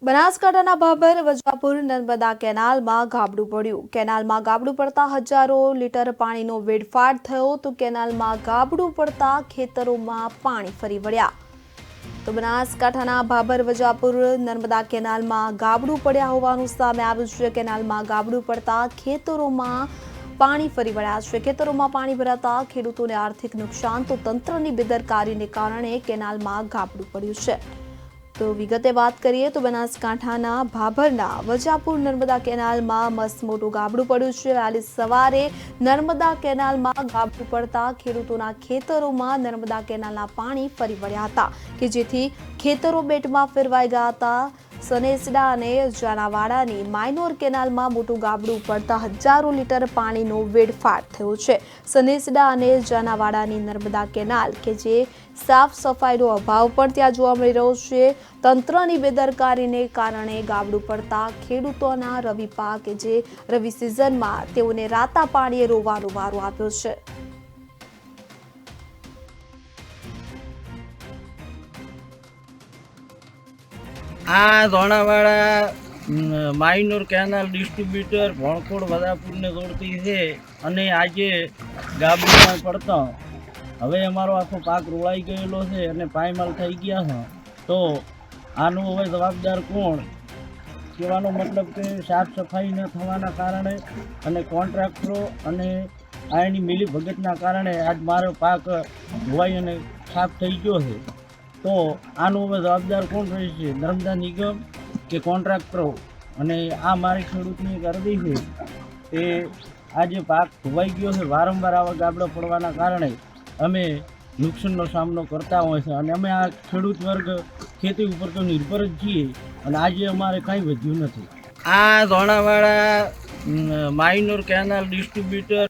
બનાસકાંઠાના ભાભર વજવાપુર નર્મદા કેનાલમાં ગાબડું પડ્યું। કેનાલમાં ગાબડું પડતા હજારો લીટર પાણીનો વેડફાટ થયો તો કેનાલમાં ગાબડું પડતા ખેતરોમાં પાણી ફરી વળ્યા। તો બનાસકાંઠાના ભાભર વજવાપુર નર્મદા કેનાલમાં ગાબડું પડ્યા હોવાનું સામે આવ્યું છે। કેનાલમાં ગાબડું પડતા ખેતરોમાં પાણી ફરી વળ્યા છે। ખેતરોમાં પાણી ભરાતા ખેડૂતોને આર્થિક નુકસાન તો તંત્રની બેદરકારીને કારણે કેનાલમાં ગાબડું પડ્યું છે। તો વિગતે વાત કરીએ તો બનાસકાંઠાના ભાભરના વજાપુર નર્મદા કેનાલમાં મસ્ત મોટું ગાબડું પડ્યું છે। વહેલી સવારે નર્મદા કેનાલમાં ગાબડું પડતા ખેડૂતોના ખેતરોમાં નર્મદા કેનાલના પાણી ફરી વળ્યા હતા કે જેથી ખેતરો બેટમાં ફેરવાઈ ગયા હતા। સનેસડા અને જાનાવાડાની માઇનોર કેનાલમાં મોટું ગાબડું પડતા હજારો લીટર પાણીનો વેડફાટ થયો છે। સનેસડા અને જાનાવાડાની નર્મદા કેનાલ કે જે સાફ સફાઈનો અભાવ પણ ત્યાં જોવા મળી રહ્યો છે। તંત્રની બેદરકારીને કારણે ગાબડું પડતા ખેડૂતોના રવિ પાક કે જે રવિ સિઝનમાં તેઓને રાતા પાણીએ રોવાનો વારો આપ્યો છે। આ ધોણાવાડા માઇનોર કેનાલ ડિસ્ટ્રીબ્યુટર ભણકોડ વદાપુરને જોડતી છે અને આજે ગાબડું પડતા હવે અમારો આખો પાક રોળાઈ ગયેલો છે અને પાયમાલ થઈ ગયા છે। તો આનું હવે જવાબદાર કોણ કહેવાનો મતલબ કે સાફ સફાઈ ન થવાના કારણે અને કોન્ટ્રાક્ટરો અને આની મિલી ભગતના કારણે આજ મારો પાક ધોવાઈ અને સાફ થઈ ગયો છે। તો આનું હવે જવાબદાર કોણ રહેશે, નર્મદા નિગમ કે કોન્ટ્રાક્ટરો? અને આ મારી ખેડૂતની એક અરજી છે કે આજે પાક ધોવાઈ ગયો છે, વારંવાર આવા ગાબડા પડવાના કારણે અમે નુકસાનનો સામનો કરતા હોય છે અને અમે આ ખેડૂત વર્ગ ખેતી ઉપર તો નિર્ભર જ છીએ અને આજે અમારે કાંઈ વધ્યું નથી। આ ધોણાવાડા માઇનોર કેનાલ ડિસ્ટ્રીબ્યુટર